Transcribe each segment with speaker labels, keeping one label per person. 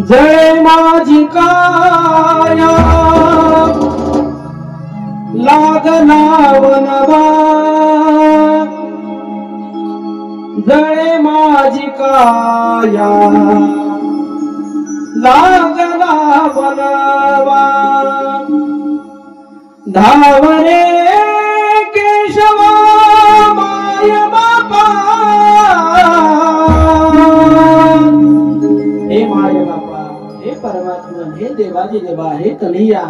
Speaker 1: जय माझी काया लागला वनवा, जय माझी काया लागला वनवा, धावरे केशवा माय बापा, हे माय बापा, हे परमात्मा, हे देवादी देवा, हे कन्हैया,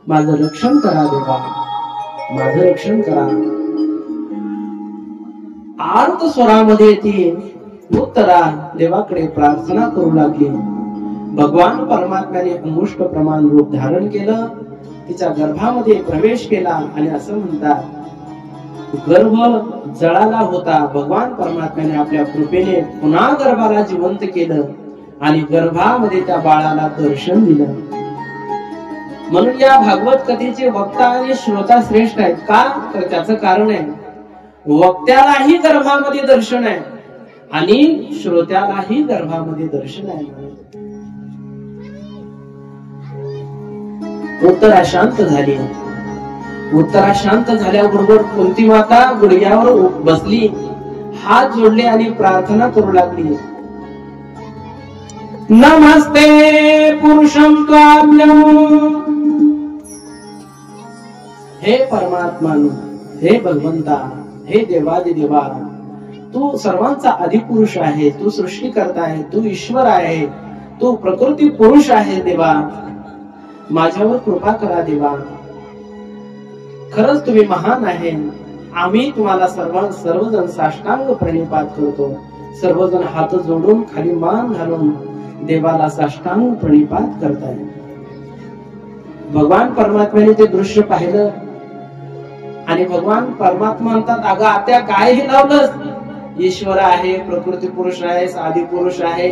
Speaker 1: माझं रक्षण करा देवा, माझं रक्षण करा. आर्त स्वरामध्ये ती उत्तरा देवाकडे प्रार्थना करू लागली. भगवान परमात्म्याने अंगुष्ठ प्रमाण रूप धारण केलं, तिच्या गर्भामध्ये प्रवेश केला आणि असं म्हणतात गर्भ जळाला होता. भगवान परमात्म्याने आपल्या कृपेने पुन्हा गर्भाला जिवंत केलं आणि गर्भामध्ये त्या बाळाला दर्शन दिलं. म्हणून या भागवत कथेचे वक्ता आणि श्रोता श्रेष्ठ आहेत. का? तर त्याचं कारण आहे, वक्त्यालाही गर्भामध्ये दर्शन आहे आणि श्रोत्यालाही गर्भामध्ये दर्शन आहे. उत्तरा शांत झाली. उत्तरा शांत झाल्याबरोबर कुंती माता गुडघ्यावर बसली, हात जोडले आणि प्रार्थना करू लागली. नमस्ते पुरुषं त्वाभ्यं, हे परमात्मा, हे भगवंता, हे देवादी देवा, तू सर्वांचा आदिपुरुष आहे, तू सृष्टीकर्ता आहे, तू ईश्वर आहे, तू प्रकृती पुरुष आहे. देवा, माझ्यावर कृपा करा देवा, खरंच तुम्ही महान आहे. आम्ही तुम्हाला सर्वजण साष्टांग प्रणिपात करतो. सर्वजण हात जोडून खाली मान घालून देवाला साष्टांग प्रणिपात करताय. भगवान परमात्म्याने ते दृश्य पाहिलं आणि भगवान परमात्मा म्हणतात, अगं आत्या काय हे लावलंस? ईश्वर आहे, प्रकृती पुरुष आहे, आदि पुरुष आहे.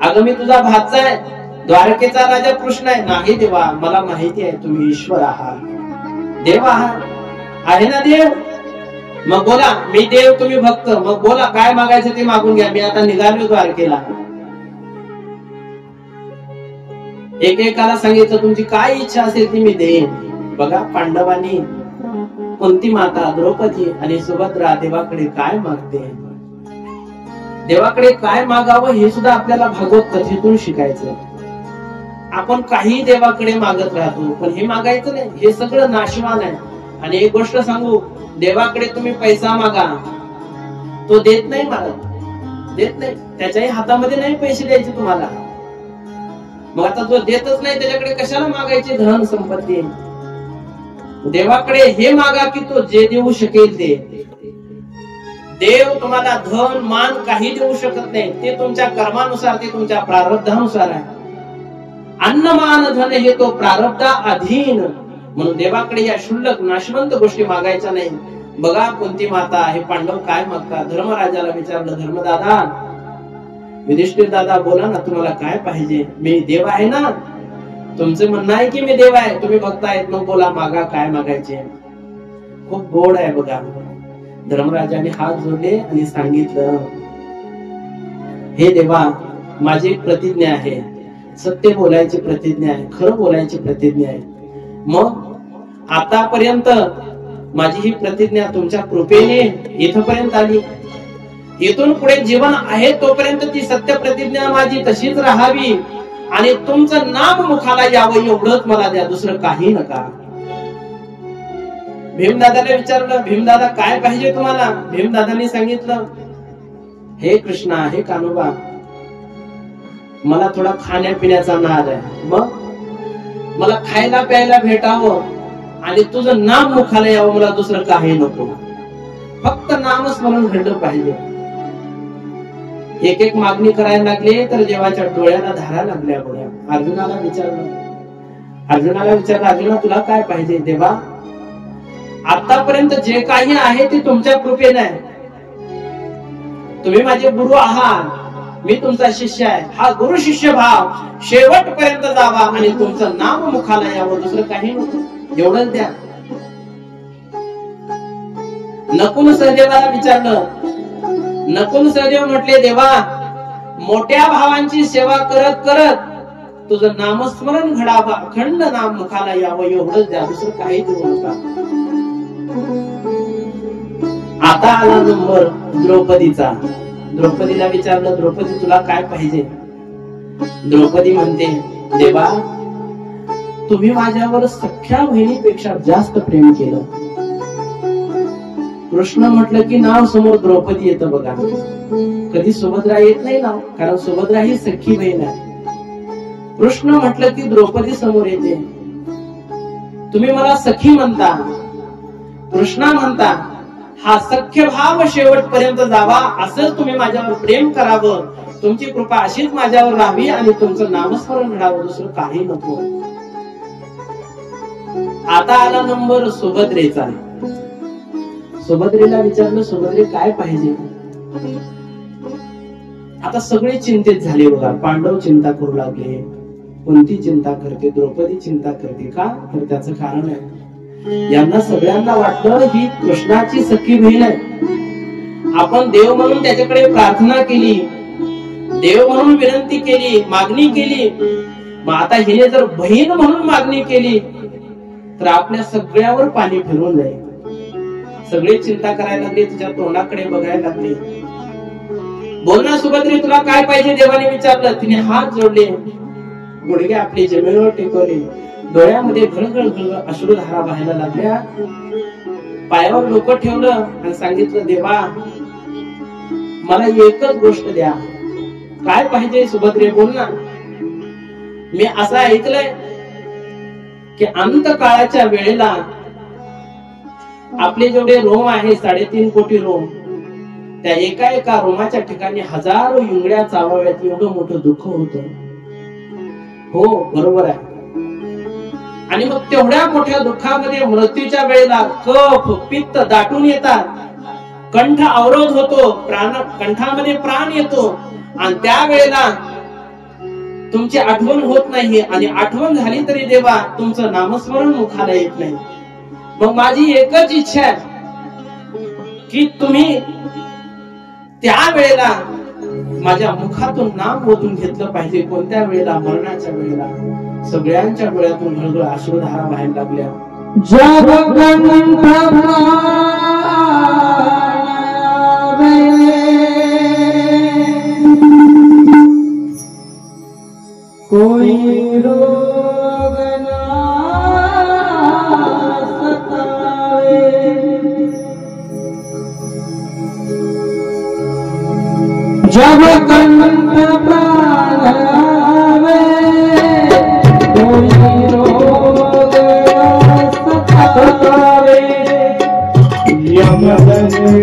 Speaker 1: अगं मी तुझा भाचा आहे, द्वारकेचा राजा कृष्ण आहे. नाही देवा, मला माहिती आहे तुम्ही ईश्वर आहात, देव आहात, आहे ना देव. मग बोला, मी देव तुम्ही भक्त, मग बोला काय मागायचं ते मागून घ्या. मी आता निघालो द्वारकेला. एकेकाला सांगितलं तुमची काय इच्छा असेल ती मी देईन. बघा, पांडवांनी कुंती माता, द्रौपदी आणि सुभद्रा देवाकडे काय मागते, देवाकडे काय मागावं हे सुद्धा आपल्याला भागवत कथेतून शिकायचं. आपण काही देवाकडे मागत राहतो, पण हे मागायचं नाही, हे सगळं नाशवान आहे. आणि एक गोष्ट सांगू, देवाकडे तुम्ही पैसा मागा, तो देत नाही, मागत देत नाही, त्याच्याही हातामध्ये नाही पैसे द्यायचे तुम्हाला. मग आता जो देतच नाही त्याच्याकडे कशाला मागायचे धन संपत्ती? देवाकडे हे मागा की तो जे देऊ शकेल ते. देव तुम्हाला धन मान काही देऊ शकत नाही, ते तुमच्या कर्मानुसार, ते तुमच्या प्रारब्धानुसार आहे. अन्न मान धन हे तो प्रारब्धा अधीन. म्हणून देवाकडे या क्षुल्लक नाशवंत गोष्टी मागायच्या नाही. बघा कुंती माता, हे पांडव काय मागतात? धर्मराजाला विचारलं, धर्मदादा, युधिष्ठिर दादा बोला ना, तुम्हाला काय पाहिजे? मी देव आहे ना, तुमचं म्हणणं आहे की मी देव आहे, तुम्ही बघतायत, मग बोला, मागा, काय मागायचे? खूप गोड आहे बघा. धर्मराजाने हात जोडले आणि सांगितलं, हे देवा, माझी एक प्रतिज्ञा आहे, सत्य बोलायची प्रतिज्ञा आहे, खरं बोलायची प्रतिज्ञा आहे. मग आतापर्यंत माझी ही प्रतिज्ञा तुमच्या कृपेने इथपर्यंत आली. इथून पुढे जीवन आहे तोपर्यंत ती सत्य प्रतिज्ञा माझी तशीच राहावी आणि तुमचं नाम मुखाला यावं एवढंच मला द्या, दुसरं काही नका. भीमदादाला विचारलं, भीमदादा काय पाहिजे तुम्हाला? भीमदादांनी सांगितलं, हे कृष्णा, हे कान्होबा, मला थोडा खाण्यापिण्याचा नाद आहे. मग मला खायला प्यायला भेटावं आणि तुझं नाम मुखाला यावं, मला दुसरं काही नको, फक्त नामस्मरण घडलं पाहिजे. एक एक मागणी करायला लागले तर देवाच्या डोळ्याला धारा लागल्या. बघा, अर्जुनाला विचारलं, अर्जुना तुला काय पाहिजे? देवा, आतापर्यंत जे काही आहे ते तुमच्या कृपेने आहे. तुम्ही माझे गुरु आहात, मी तुमचा शिष्य आहे. हा गुरु शिष्य भाव शेवटपर्यंत जावा आणि तुमचं नाम मुखाला यावं, दुसरं काही नको, एवढंच द्या. नकुल सहदेवाला विचारलं, नकुल सहदेव म्हटले, देवा, मोठ्या भावांची सेवा करत करत तुझं नामस्मरण घडावं, अखंड नाम मुखाला यावं, एवढंच द्या, दुसरं काही देऊ नका. आता आला नंबर द्रौपदीचा. द्रौपदीला विचारलं, द्रौपदी तुला काय पाहिजे? द्रौपदी म्हणते, देवा तुम्ही माझ्यावर सख्या बहिणीपेक्षा जास्त प्रेम केलं. कृष्ण म्हटलं की नाव समोर द्रौपदी येतं बघा, कधी सुभद्रा येत नाही नाव, कारण सुभद्रा ही सख्खी बहीण आहे. कृष्ण म्हटलं की द्रौपदी समोर येते. तुम्ही मला सखी म्हणता, कृष्णा म्हणता, हा सख्य भाव शेवटपर्यंत जावा, असंच तुम्ही माझ्यावर प्रेम करावं, तुमची कृपा अशीच माझ्यावर राहावी आणि तुमचं नामस्मरण घडावं, दुसरं काही नको. आता आला नंबर सुभद्रेचा. सुभद्रेला विचारलं, सुभद्रे काय पाहिजे? आता सगळे चिंतित झाले बघा. पांडव चिंता करू लागले, कुंती चिंता करते, द्रौपदी चिंता करते. का? तर त्याचं कारण आहे, यांना सगळ्यांना वाटलं ही कृष्णाची सखी बहीण आहे. आपण देव म्हणून त्याच्याकडे प्रार्थना केली, देव म्हणून विनंती केली, मागणी केली. मग आता हिने जर बहीण म्हणून मागणी केली तर आपल्या सगळ्यावर पाणी फिरून जाईल. सगळे चिंता करायला लागले, तिच्या तोंडाकडे बघायला लागले. बोल ना सुभद्रे, तुला काय पाहिजे? देवाने विचारलं. तिने हात जोडले, गुडघे आपले जमिनीवर टेकवले, डोळ्यामध्ये घळघळ घळघळ अश्रुधारा वाहायला लागल्या. पायावर डोकं ठेवलं आणि सांगितलं, देवा मला एकच गोष्ट द्या. काय पाहिजे सुभद्रे, बोल ना. मी असं ऐकलंय की अंत काळाच्या वेळेला आपले जेवढे रोम आहे 3.5 कोटी रोम, त्या एका एका रोमाच्या ठिकाणी हजारो युंगड्या चावाव्यात, एवढं मोठं दुःख होतं. हो बरोबर आहे. आणि मग तेवढ्या मोठ्या दुःखामध्ये मृत्यूच्या वेळेला कफ पित्त दाटून येतात, कंठ अवरोध होतो, कंठामध्ये प्राण येतो, आणि त्यावेळेला तुमची आठवण होत नाही. आणि आठवण झाली तरी देवा तुमचं नामस्मरण मुखाला येत नाही. मग माझी एकच इच्छा आहे की तुम्ही त्यावेळेला माझ्या मुखातून नाम ओतून घेतलं पाहिजे. कोणत्या वेळेला? मरणाच्या वेळेला. सगळ्यांच्या डोळ्यातून घळघळ अश्रुधारा व्हायला लागल्या. कोई रोग ना सतावे, जब कंठ प्राण आवे, कोई रोग ना सतावे, यमदर्शन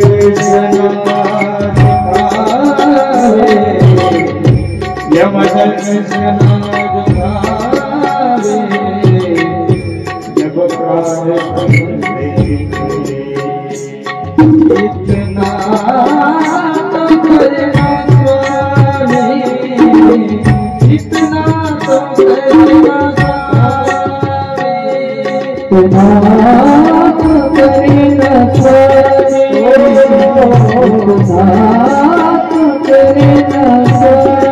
Speaker 1: यमदर्शन जब प्राण इतना तो करना स्वामी, इतना तो करना स्वामी, इतना तो करना स्वामी, इतना तो करना स्वामी.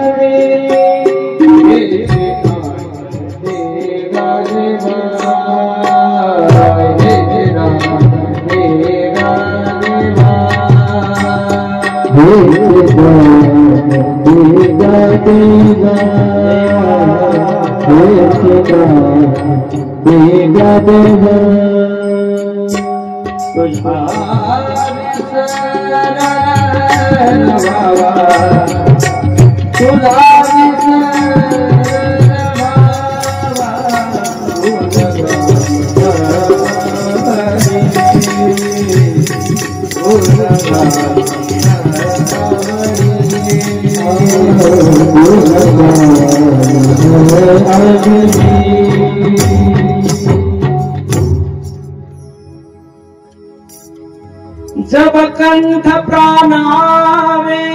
Speaker 1: जब कंठ प्राण आवे,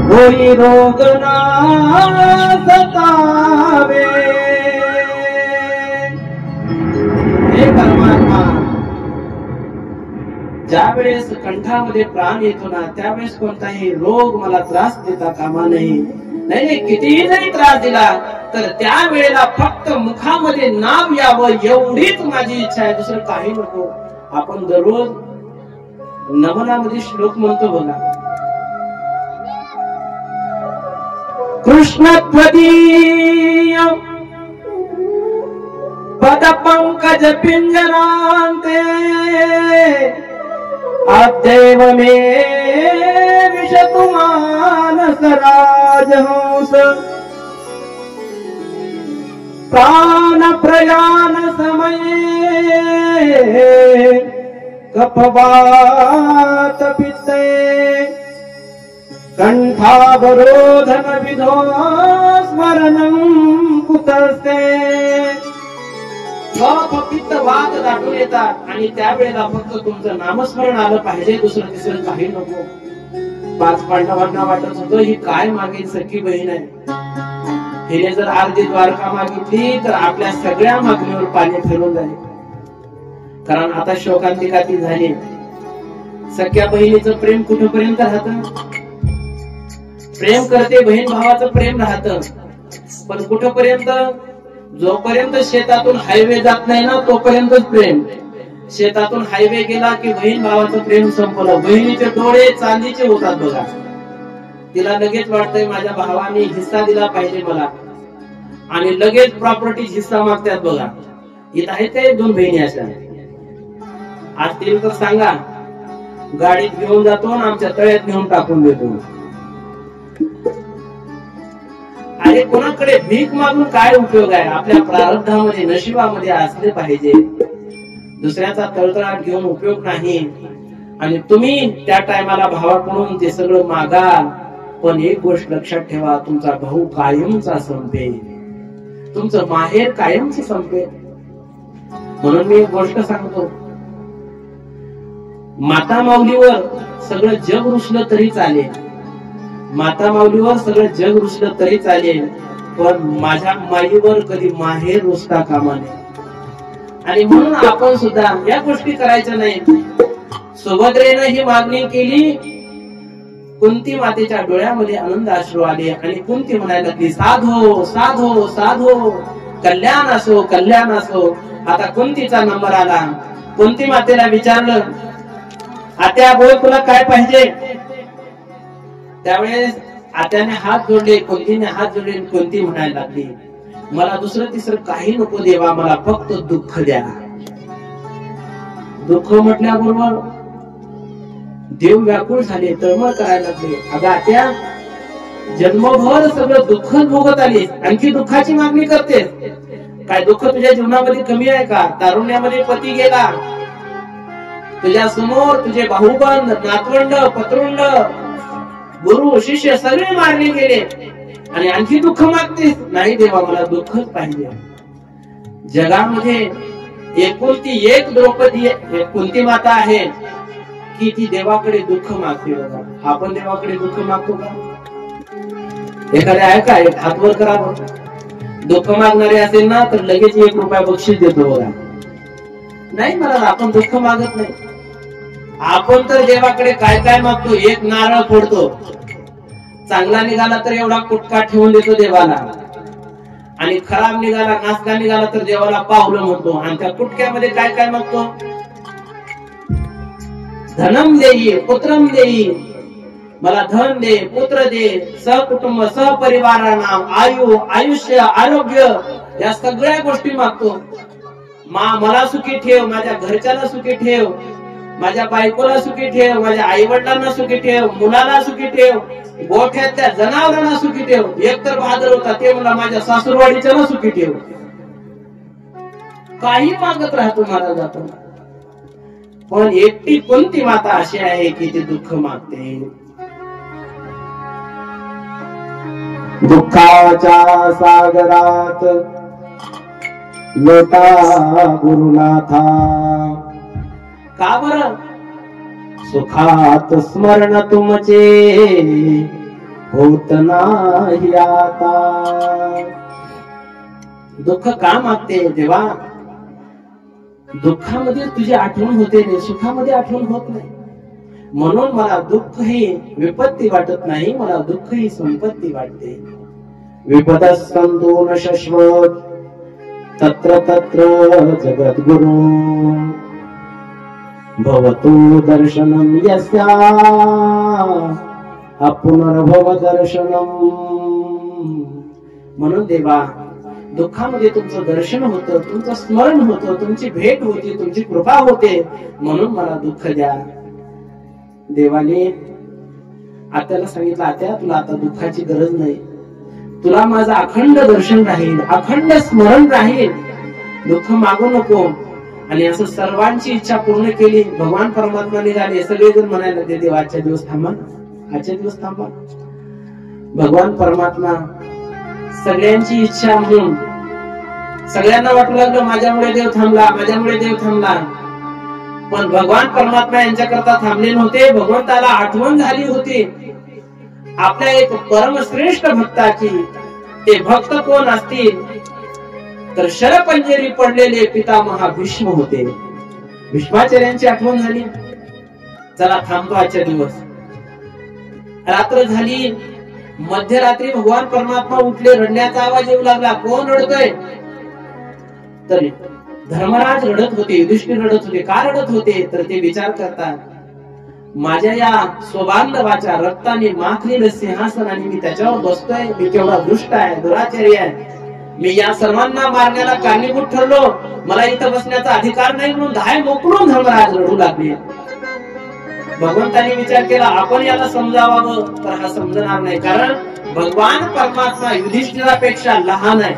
Speaker 1: कोई रोग ना सतावे. हे परमात्मा, ज्या वेळेस कंठामध्ये प्राण येतो ना त्यावेळेस कोणताही रोग मला त्रास देता कामा नाही. नाही कितीही जरी त्रास दिला तर त्या वेळेला फक्त मुखामध्ये नाव यावं एवढीच माझी इच्छा आहे, दुसरं काही नको. आपण दररोज नमनामध्ये श्लोक म्हणतो बघा, कृष्ण त्वदीय पद पंकज पिंजरांते अद्यैव मे विशतु मानस राजहंस प्राण प्रयाण समये कफवात पित्ते कंठावरोधन विधो स्मरणं कुतस्ते. कफ पित्त वात दाटून येतात आणि त्यावेळेला फक्त तुमचं नामस्मरण आलं पाहिजे, दुसरं तिसरं काही नको. 5 पांडवांना वाटत होतं ही काय मागेल, सख्खी बहीण आहे, हिने जर अर्धी द्वारका मागितली तर आपल्या सगळ्या मागणीवर पाणी फिरून जाईल. कारण आता शोकांतिका ती झाली. सख्या बहिणीचं प्रेम कुठपर्यंत राहतं? प्रेम करते बहीण भावाचं प्रेम राहतं, पण कुठपर्यंत? जोपर्यंत शेतातून हायवे जात नाही ना तोपर्यंतच प्रेम. शेतातून हायवे गेला की बहीण भावाचं प्रेम संपलं. बहिणीचे डोळे चांदीचे होतात बघा. तिला लगेच वाटतंय माझ्या भावाने हिस्सा दिला पाहिजे मला, आणि लगेच प्रॉपर्टी हिस्सा मागतात बघा. इथं आहेत ते 2 बहिणी अशा. आज तिला तर सांगा, गाडीत घेऊन जातो आणि आमच्या तळ्यात घेऊन टाकून देतो. अरे कोणाकडे भीक मागून काय उपयोग आहे? आपल्या प्रारब्धामध्ये नशिबामध्ये असले पाहिजे. दुसऱ्याचा तळतळाट घेऊन उपयोग नाही. आणि तुम्ही त्या टायमाला भावाकडून ते सगळं मागाल, पण एक गोष्ट लक्षात ठेवा, तुमचा भाऊ कायमचा संपेल, तुमचं माहेर कायमचं संपेल. म्हणून मी एक गोष्ट सांगतो, माता माऊलीवर सगळं जग रुसलं तरी चालेल, माता माऊलीवर सगळं जग रुसलं तरी चालेल, पण माझ्या माईवर कधी माहेर रुसता कामा नये. आणि म्हणून आपण सुद्धा या गोष्टी करायच्या नाही. सुभद्रेनं ही मागणी केली, कुंती मातेच्या डोळ्यामध्ये आनंद अश्रू आले आणि कुंती म्हणायला लागली, साधो साधो साधो, कल्याण असो कल्याण असो. आता कुंतीचा नंबर आला. कुंती मातेला विचारलं, आत्या बोल तुला काय पाहिजे? त्यावेळेस आत्याने हात जोडले, कुंतीने हात जोडले. कुंती म्हणायला लागली, मला दुसरं तिसरं काही नको देवा, मला फक्त दुःख द्या. दुःख म्हटल्याबरोबर देव व्याकुळ झाले, तळमळ करायला लागले. अगं आत्या, जन्मभर सगळं दुःख भोगत आली, आणखी दुःखाची मागणी करते काय? दुःख तुझ्या जीवनामध्ये कमी आहे का? तारुण्यामध्ये पती गेला, तुझ्या समोर तुझे भाऊबंद, नातवंड, पतरुंड, गुरु शिष्य सगळे मारले गेले, आणि आणखी दुःख मागतेस? नाही देवा, मला दुःखच पाहिजे. जगामध्ये एकुलती एक द्रौपदी कुंती माता आहे की ती देवाकडे दुःख मागते. बघा, आपण देवाकडे दुःख मागतो का? एखाद्या आहे का? एक हातवर करा. दुःख मागणारे असेल ना तर लगेच 1 रुपया बक्षीस देतो बघा. नाही मला, आपण दुःख मागत नाही. आपण तर देवाकडे काय काय मागतो? एक नारळ फोडतो, चांगला निघाला तर एवढा कुटका ठेवून देतो देवाला, आणि खराब निघाला, नासका निघाला तर देवाला पावलं म्हणतो. आणि त्या कुटक्यामध्ये काय काय मागतो? धनम देई पुत्रम देई, मला धन दे, पुत्र दे, सहकुटुंब सहपरिवारांना आयु, आयुष्य, आरोग्य, या सगळ्या गोष्टी मागतो. मला सुखी ठेव, माझ्या घरच्याला सुखी ठेव, माझ्या बायकोला सुखी ठेव, माझ्या आई वडिलांना सुखी ठेव, मुलाला सुखी ठेव, गोठ्यातल्या जनावरांना सुखी ठेव. एक तर बहादर होता, ते मला माझ्या सासूरवाडीच्याला सुखी ठेव. काही मागत राहतो मला जातो. पण एकटी कोणती माता अशी आहे की ती दुःख मागते? दुःखाच्या सागरात लोटा गुरुनाथा, का बरं? सुखात स्मरण तुमचे होत नाही आता. दुःख का मागते देवा? दुःखामध्ये तुझी आठवण होते रे, सुखामध्ये आठवण होत नाही. म्हणून मला दुःख ही विपत्ती वाटत नाही, मला दुःख ही संपत्ती वाटते. विपदस्कंदो न शश्वत तत्र तत्र जगद्गुरु भवतु दर्शनम यस्या अपुनर्भव दर्शनम. म्हणून देवा, दुःखामध्ये तुमचं दर्शन होतं, तुमचं स्मरण होतं, तुमची भेट होती, तुमची कृपा होते, म्हणून मला दुःख द्या. देवाने आत्याला सांगितलं, आत्या तुला आता दुःखाची गरज नाही, तुला माझं अखंड दर्शन राहील, अखंड स्मरण राहील, दुःख मागू नको. आणि असं सर्वांची इच्छा पूर्ण केली. भगवान परमात्मा निघाले. सगळेजण म्हणायला ते देव आजच्या दिवस थांबा, आजच्या दिवस थांबा. भगवान परमात्मा सगळ्यांची इच्छा म्हणून सगळ्यांना वाटू लागलं माझ्यामुळे देव थांबला, माझ्यामुळे देव थांबला. पण भगवान परमात्मा यांच्याकरता थांबले नव्हते. भगवंताला आठवण झाली होती आपल्या एक परमश्रेष्ठ भक्ताची. ते भक्त कोण असतील तर शरपंजेरी पडलेले पितामहा भीष्म होते. भीष्माचार्यांची आठवण झाली. चला थांबतो आजच्या दिवस. रात्र झाली. मध्यरात्री भगवान परमात्मा उठले. रडण्याचा आवाज येऊ लागला. कोण रडतोय? तर धर्मराज रडत होते, युधिष्ठिर रडत होते. का रडत होते तर ते विचार करतात, माझ्या या स्वबांधवाच्या रक्ताने माखलेलं सिंहासन आणि मी त्याच्यावर बसतोय. मी केवढा दुष्ट आहे, दुराचारी आहे. मी या सर्वांना मारण्याला कारणीभूत ठरलो. मला इथं बसण्याचा अधिकार नाही म्हणून धाय मोकळून धर्मराज रडू लागले. भगवंतांनी विचार केला आपण याला समजावावं, तर हा समजणार नाही. कारण भगवान परमात्मा युधिष्ठिरापेक्षा लहान आहे.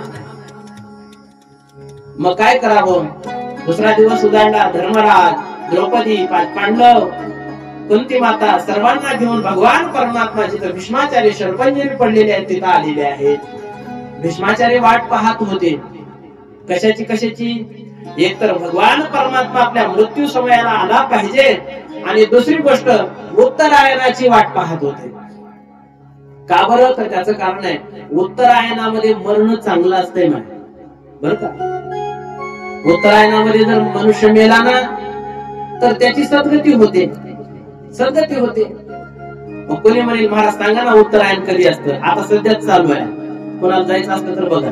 Speaker 1: मग काय करावं? दुसरा दिवस उजाडला. धर्मराज, द्रौपदी, पांडव, कुंती माता सर्वांना घेऊन भगवान परमात्मा जिथं भीष्माचार्य शरपंजेरी पडलेले आहेत तिथं आलेले आहेत. भीष्माचार्य वाट पाहत होते. कशाची कशाची? एक तर भगवान परमात्मा आपल्या मृत्यू समयाला आला पाहिजे, आणि दुसरी गोष्ट उत्तरायणाची वाट पाहत होते. का बरं? तर त्याचं कारण आहे, उत्तरायणामध्ये मरण चांगलं असतंय बर का. उत्तरायणामध्ये जर मनुष्य मेला ना तर त्याची सद्गती होते, सद्गती होते. कोणी म्हणेल महाराज सांगा ना उत्तरायण कधी असतं? आता सध्याच चालू आहे. कोणाला जायचं असतं तर बघा.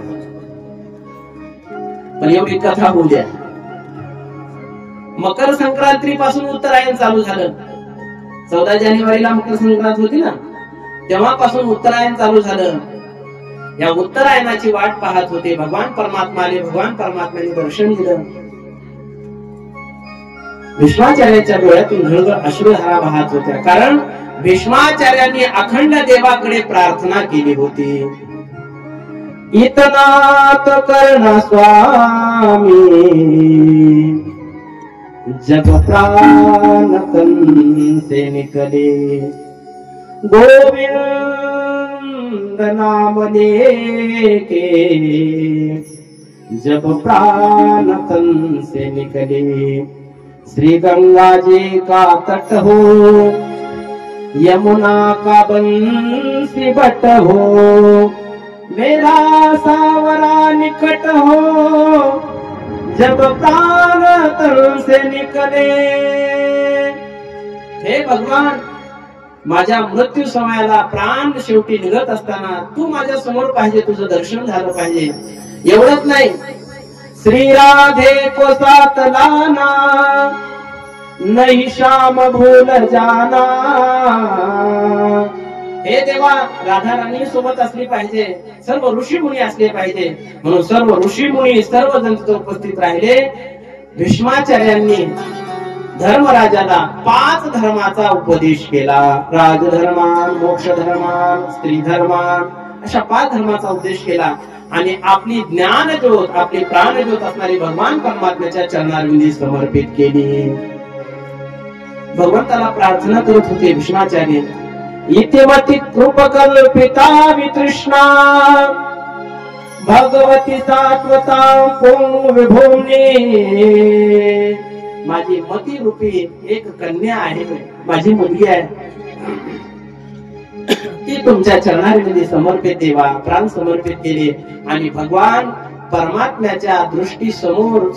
Speaker 1: पण एवढी कथा होऊ द्या. मकर संक्रांती पासून उत्तरायण चालू झालं. 14 जानेवारीला मकर संक्रांत होती ना, तेव्हापासून उत्तरायण चालू झालं. या उत्तरायणाची वाट पाहत होते. भगवान परमात्मा आले. भगवान परमात्म्याने दर्शन दिलं. भीष्माचार्याच्या डोळ्यातून घळघळ अश्रुधारा वाहत होत्या. कारण भीष्माचार्यांनी अखंड देवाकडे प्रार्थना केली होती. इतना करना स्वामी जब प्राण तन से निकले, गोविंद नाम लेके जब प्राण तन से निकले, श्री गंगा जी का तट हो, यमुना का बंसी बट हो, मेरा सावरा निकट हो, जब प्राण तन से निकले. हे भगवान, माझ्या मृत्यू समयाला प्राण शेवटी निघत असताना तू माझ्या समोर पाहिजे, तुझं दर्शन झालं पाहिजे. एवढंच नाही, श्री राधे को साथ लाना, नहीं शाम भूल जाना. हे देवा, राधा राणी सोबत असली पाहिजे, सर्व ऋषी मुनी असले पाहिजे. म्हणून सर्व ऋषी मुनी सर्वजण तिथे उपस्थित राहिले. भीष्माचार्यांनी धर्मराजाला 5 धर्माचा उपदेश केला. राजधर्मान, मोक्ष धर्मान, स्त्री धर्मान, अशा 5 धर्माचा उपदेश केला. आणि आपली ज्ञान ज्योत, आपली प्राण ज्योत असणारी भगवान परमात्म्याच्या चरणारविंदी समर्पित केली. भगवंताला प्रार्थना करत होते भीष्माचार्य. इतिमती कृपकल्पिता वितृष्णा, भगवती सात्वता विभूमने. माझी मती रूपी एक कन्या आहे, माझी मुलगी आहे, ती तुमच्या चरणारविंदी समर्पित देवा, प्राण समर्पित केले. आणि भगवान परमात्म्याच्या दृष्टी समोर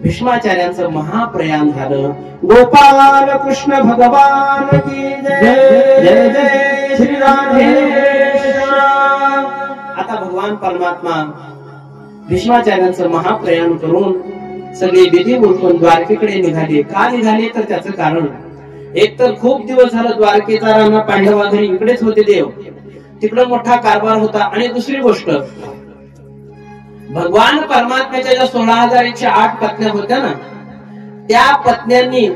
Speaker 1: भीष्माचार्यांचं महाप्रयाण झालं. गोपाल कृष्ण भगवान की जय. जय जय श्री राधेश्याम. आता भगवान परमात्मा भीष्माचार्यांचं महाप्रयाण करून सगळे विधी उरकून द्वारकेकडे निघाले. का निघाले तर त्याचं कारण, एक तर खूप दिवस झालं द्वारकेचा राणा पांडवा घरी इकडेच होते देव, तिकडे मोठा कारभार होता. आणि दुसरी गोष्ट, भगवान परमात्म्याच्या ज्या 16,108 पत्न्या होत्या ना, त्या पत्न्यांनी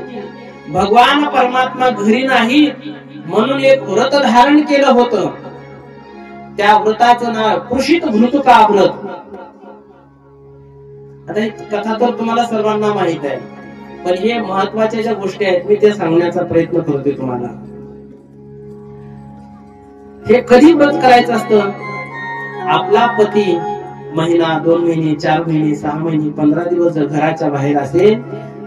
Speaker 1: भगवान परमात्मा घरी नाही म्हणून एक व्रत धारण केलं होतं. त्या व्रताचं नाव पुरुषित भृतुका व्रत. आता ही कथा तर तुम्हाला सर्वांना माहित आहे, पण हे महत्वाच्या ज्या गोष्टी आहेत मी ते सांगण्याचा प्रयत्न करतोय तुम्हाला. हे कधी व्रत करायचं असतं? आपला पती महिना, 2 महिने, 4 महिने, 6 महिने, 15 दिवस जर घराच्या बाहेर असेल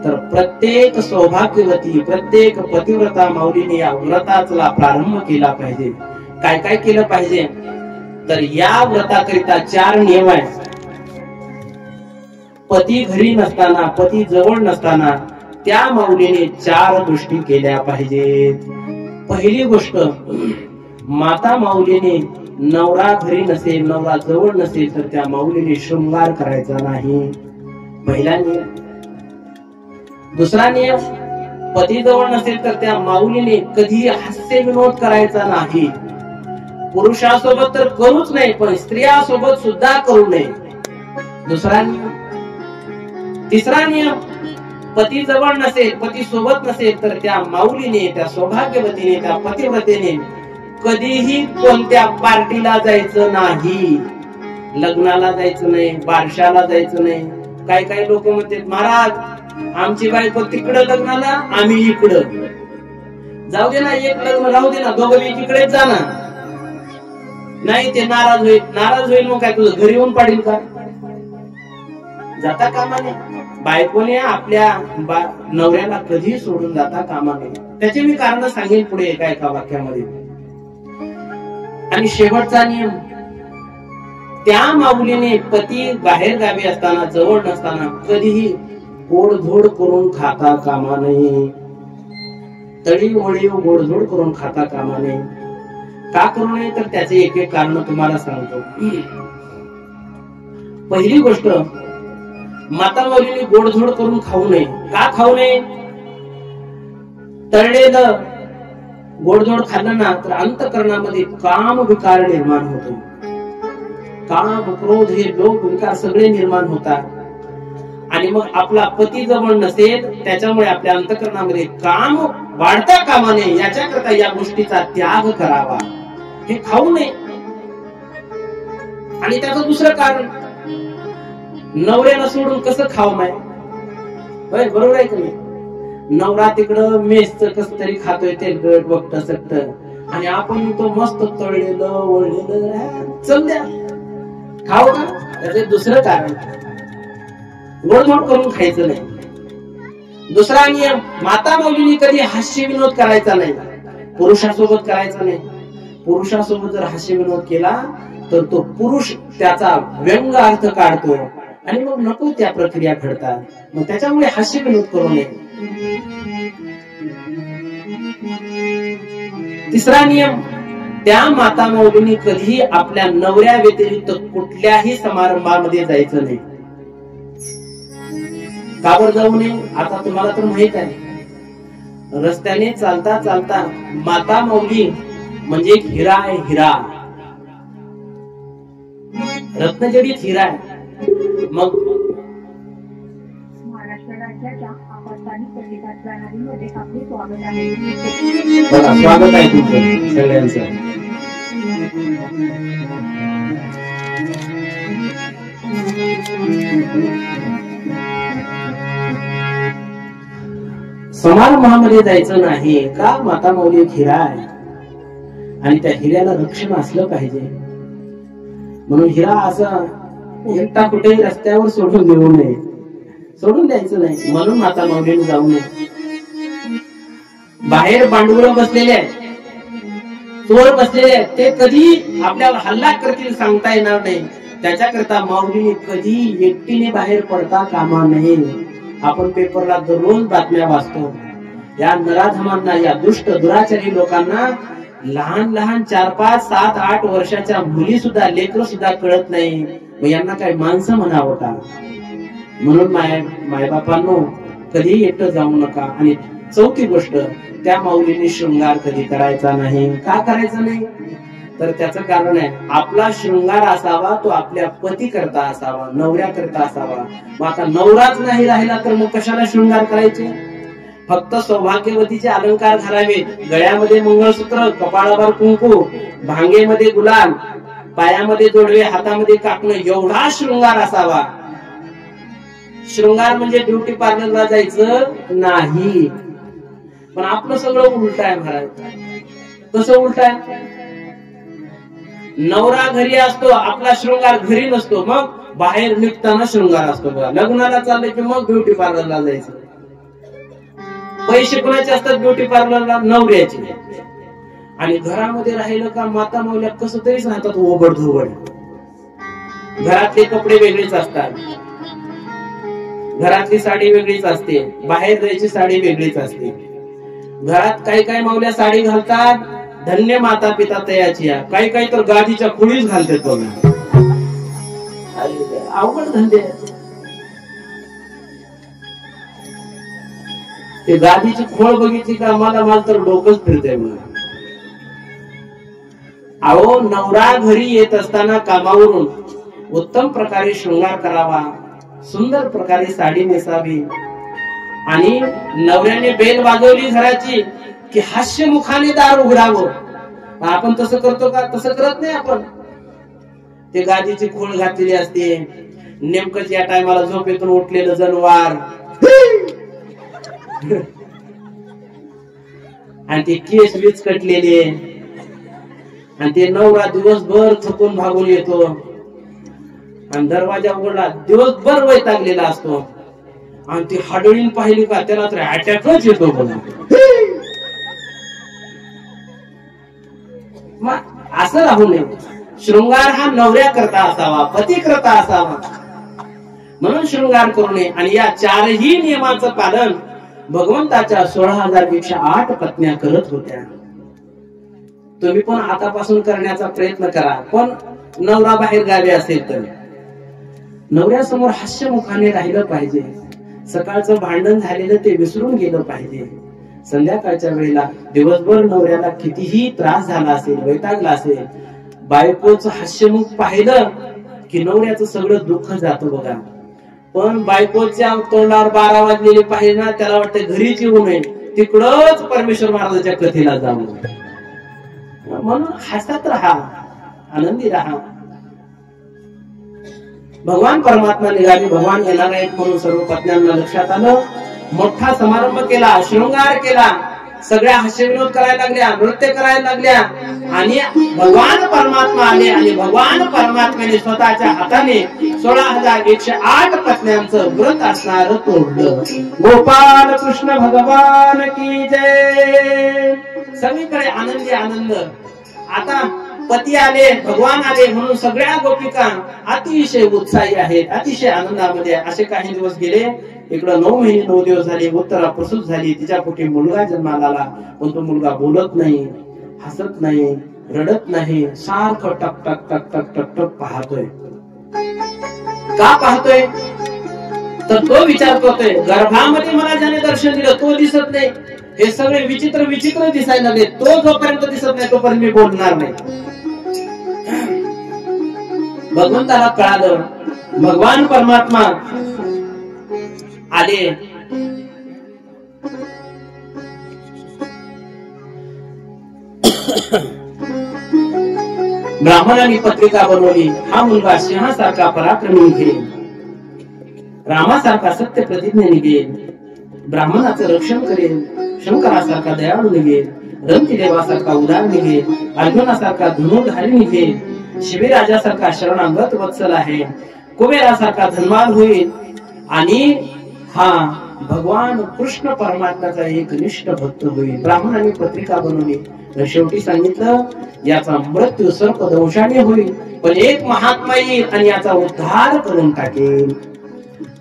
Speaker 1: तर प्रत्येक सौभाग्यवती, प्रत्येक पतिव्रता माऊलीने या व्रताचा प्रारंभ केला पाहिजे. काय काय केलं पाहिजे तर या व्रताकरिता 4 नियम आहेत. पती घरी नसताना, पती जवळ नसताना त्या माऊलीने 4 गोष्टी केल्या पाहिजेत. पहिली गोष्ट, माता माऊलीने नवरा घरी नसेल, नवरा जवळ नसेल तर त्या माऊलीने शृंगार करायचा नाही. पहिला नियम. दुसरा नियम, पती जवळ नसेल तर त्या माऊलीने कधी हास्य विनोद करायचा नाही. पुरुषासोबत तर करूच नाही, पण स्त्रियासोबत सुद्धा करू नये. दुसरा नियम. तिसरा नियम, पती जवळ नसेल, पती सोबत नसेल तर त्या माऊलीने, त्या सौभाग्यवतीने, त्या पतिव्रतेने कधीही कोणत्या पार्टीला जायचं नाही. लग्नाला जायचं नाही, बारशाला जायचं नाही. काही काही लोक म्हणतात, महाराज आमची बायको तिकडं लग्नाला, आम्ही इकडं. जाऊ दे ना, एक लग्न राहू दे ना, दोघं एकीकडेच जाणार. नाही ते नाराज होईल. नाराज होईल मग काय तुझं घरी येऊन पाडील का? जाता कामा नये. बायकोने आपल्या नवऱ्याला कधी सोडून जाता कामा नये. त्याचे मी कारण सांगेन पुढे एका एका वाक्यामध्ये. आणि शेवटचा नियम, त्या माऊलीने पती बाहेर गावी असताना, जवळ नसताना कधीही गोडधोड करून खाता कामा नये. तळी ओळीव गोडधोड करून खाता कामा नये. का करू नये तर त्याचे एक एक कारण तुम्हाला सांगतो. पहिली गोष्ट, माता माऊलीने गोडधोड करून खाऊ नये. का खाऊ नये? तळलेलं गोडधोड खाल्लं ना तर अंतःकरणामध्ये काम विकार निर्माण होतो. काम, क्रोध हे लोक विकार सगळे निर्माण होतात. आणि मग आपला पती जवळ नसेल त्याच्यामुळे आपल्या अंतःकरणामध्ये काम वाढता कामा नये. याच्याकरता या गोष्टीचा त्याग करावा. हे खाऊ नये. आणि त्याचं दुसरं कारण, नवऱ्याला सोडून कसं खाऊ नये? होय, बरोबर आहे का नाही? नवरा तिकडं मेसचं कस तरी खातोय तेलकट बघत सकट, आणि आपण तो मस्त तळलेलं वळलेलं चल द्या खाऊ का? त्याचे दुसरं कारण, गोडधोड करून खायचं नाही. दुसरा नियम, माता माऊलीने कधी हास्य विनोद करायचा नाही. पुरुषासोबत करायचा नाही. पुरुषासोबत जर हास्य विनोद केला तर तो पुरुष त्याचा व्यंग अर्थ काढतो आणि मग नको त्या प्रक्रिया घडतात. मग त्याच्यामुळे हास्य विनोद करू नये. तिसरा नियम, त्या माता माऊलीने कधी आपल्या नवऱ्या व्यतिरिक्त कुठल्याही समारंभामध्ये जायचं नाही. का बरं जाऊ नये? आता तुम्हाला तर माहित आहे, रस्त्याने चालता चालता माता माऊली म्हणजे एक हिरा आहे. हिरा, रत्नजडित हिरा आहे. मग
Speaker 2: महाराष्ट्र राज्याच्या आपत्कालीन प्रतिसाद प्रणालीमध्ये आपले स्वागत आहे.
Speaker 1: स्वागत आहे तुमचं सगळ्यांचं. समारंभामध्ये जायचं नाही. का? माता माऊली एक हिरा आहे आणि त्या हिऱ्याला रक्षण असलं पाहिजे. म्हणून हिरा असा एकटा कुठेही रस्त्यावर सोडून देऊ नये, सोडून द्यायचं नाही. म्हणून माता माऊलीने जाऊ नये. बाहेर बांडुळ बसलेले आहेत, चोर बसलेले आहेत, ते कधी आपल्याला हल्ला करतील सांगता येणार नाही. त्याच्याकरता माऊलीने कधी एकटीने बाहेर पडता कामा नये. आपण पेपरला दररोज बातम्या वाचतो. या नराधमांना, या दुष्ट दुराचारी लोकांना लहान लहान 4, 5, 7, 8 वर्षाच्या मुली सुद्धा, लेकरं सुद्धा कळत नाही. मग यांना काय माणसं म्हणावं का? म्हणून मायबापांनो, कधी एकटं जाऊ नका. आणि चौथी गोष्ट, त्या माऊलीने शृंगार कधी करायचा नाही. का करायचा नाही? तर त्याचं कारण आहे, आपला शृंगार असावा तो आपल्या पती करता असावा, नवऱ्या करता असावा. मग आता नवराच नाही राहिला तर मग कशाला शृंगार करायचे? फक्त सौभाग्यवतीचे अलंकार घालावेत. गळ्यामध्ये मंगळसूत्र, कपाळावर कुंकू, भांगेमध्ये गुलाल, पायामध्ये जोडवे, हातामध्ये काकणं, एवढा शृंगार असावा. शृंगार म्हणजे ब्युटी पार्लरला जायचं नाही. पण आपलं सगळं उलट आहे महाराज. कसं उलट आहे? नवरा घरी असतो, आपला शृंगार घरी नसतो, मग बाहेर निघताना शृंगार असतो. बघा, लग्नाला चाललं की मग ब्युटी पार्लरला जायचं. पैसे कोणाचे असतात ब्युटी पार्लरला? नवऱ्याचे. आणि घरामध्ये राहिलं का माता माऊल्या कसं तरीच राहतात ओबड धोबड. घरातले कपडे वेगळेच असतात, घरातली साडी वेगळीच असते, बाहेर जायची साडी वेगळीच असते. घरात काही काही माऊल्या साडी घालतात, धन्य माता पिता तयाची. काही काही तर गादीच्या खुळीच घालतात. अवघड धंदे. ते गादीची खोळ बघितली का मला तर डोकंच फिरतंय मला. अहो, नवरा घरी येत असताना कामावरून उत्तम प्रकारे शृंगार करावा, सुंदर प्रकारे साडी नेसावी. आणि नवऱ्याने बेल वाजवली घराची की हास्यमुखाने दार उघडावं. आपण तसं करतो का? तसं करत नाही आपण. ते गादीची खोळ घातलेली असते, नेमकंच या टायमाला झोपेतून उठलेलं जनवार आणि ते केस वीज कटलेले, आणि ते नवरा दिवसभर थकून भागून येतो आणि दरवाजा उघडला, दिवसभर वैतागलेला असतो. आणि ती हाडळीन पाहिली का त्याला तर अटॅकच येतो. मग असं राहू नये. शृंगार हा नवऱ्या करता असावा, पती करता असावा. म्हणून शृंगार करू नये. आणि या 4ही नियमाचं पालन भगवंताच्या 16,108 पत्न्या करत होत्या. तुम्ही पण आतापासून करण्याचा प्रयत्न करा. पण नवरा बाहेर गावी असेल तर नवऱ्यासमोर हास्यमुखाने राहिलं पाहिजे. सकाळचं भांडण झालेलं ते विसरून गेलं पाहिजे. संध्याकाळच्या वेळेला दिवसभर नवऱ्याला कितीही त्रास झाला असेल, वैतागला असेल, बायकोचं हास्यमुख पाहिलं की नवऱ्याचं सगळं दुःख जातं बघा. पण बायकोच्या तोंडावर 12 वाजलेले पाहिजे ना, त्याला वाटतं घरीच येऊ नये, तिकडच परमेश्वर महाराजाच्या कथेला जाऊ. म्हणून हसत राहा, आनंदी राहा. भगवान परमात्मा निघाले, भगवान येणार आहेत म्हणून सर्व पत्न्यांना लक्षात आलं. मोठा समारंभ केला, शृंगार केला, सगळ्या हास्यविनोद करायला लागल्या, नृत्य करायला लागल्या. आणि भगवान परमात्मा आले आणि भगवान परमात्म्याने स्वतःच्या हाताने 16,108 पत्न्यांचं व्रत असणार तोडलं. गोपाल कृष्ण भगवान की जय. सगळीकडे आनंदी आनंद. आता पती आले, भगवान आले म्हणून सगळ्या गोपिका अतिशय उत्साही आहेत, अतिशय आनंदामध्ये. असे काही दिवस गेले. इकडं 9 महिने 9 दिवस झाले. उत्तरा प्रसूत झाली, तिच्या पोटी मुलगा जन्माला आला. पण तो मुलगा बोलत नाही, हसत नाही, रडत नाही, सारखं टक टक टक टक टक टक पाहतोय. का पाहतोय? तर तो विचार करतोय, गर्भामध्ये मला ज्याने दर्शन दिलं तो दिसत नाही. हे सगळे विचित्र विचित्र दिसायला लागले. तो जोपर्यंत दिसत नाही तोपर्यंत मी बोलणार नाही. भगवंताला कळालं, भगवान परमात्मा आले. ब्राह्मणांनी पत्रिका बनवली, हा मुलगा सिंहासारखा पराक्रमी निघेल, रामासारखा सत्य प्रतिज्ञा निघेल, ब्राह्मणाचं रक्षण करेल, शंकरासारखा दयाळू निघेल, रंतिदेवासारखा उदार निघेल, अर्जुनासारखा धनुर्धारी निघेल, शिबिराजासारखा शरणागत वत्सल आहे, कुबेरासारखा धनवान होईल आणि हा भगवान कृष्ण परमात्म्याचा एक निष्ठ भक्त होईल. ब्राह्मणांनी पत्रिका बनवली. शेवटी सांगितलं, याचा मृत्यू सर्पदंशाने होईल, पण एक महात्मा येईल आणि याचा उद्धार करून टाकेल.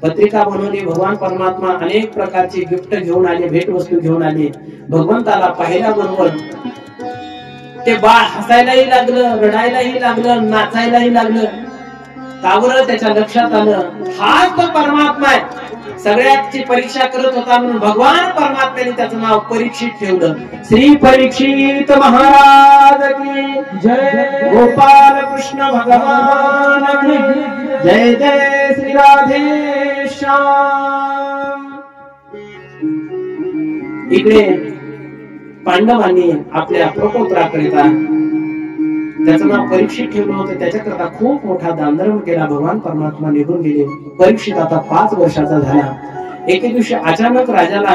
Speaker 1: पत्रिका बनवली. भगवान परमात्मा अनेक प्रकारचे गिफ्ट घेऊन आले, भेटवस्तू घेऊन आले. भगवंताला पाहिल्याबरोबर ते बाळ हसायलाही लागलं, रडायलाही लागलं, नाचायलाही लागलं. का बरं? त्याच्या लक्षात आलं हाच तो परमात्मा आहे. सगळ्याची परीक्षा करत होता म्हणून भगवान परमात्म्याने त्याचं नाव परीक्षित ठेवलं. श्री परीक्षित महाराज की जय. गोपाल कृष्ण भगवान की जय. जय श्री राधे श्याम. इकडे पांडवांनी आपल्या प्रपुत्राकरिता त्याचं नाव परीक्षित ठेवलं होतं. त्याच्याकरता खूप मोठा दानधर्म केला. भगवान परमात्मा निघून गेले. परीक्षित आता 5 वर्षाचा झाला. एके दिवशी अचानक राजाला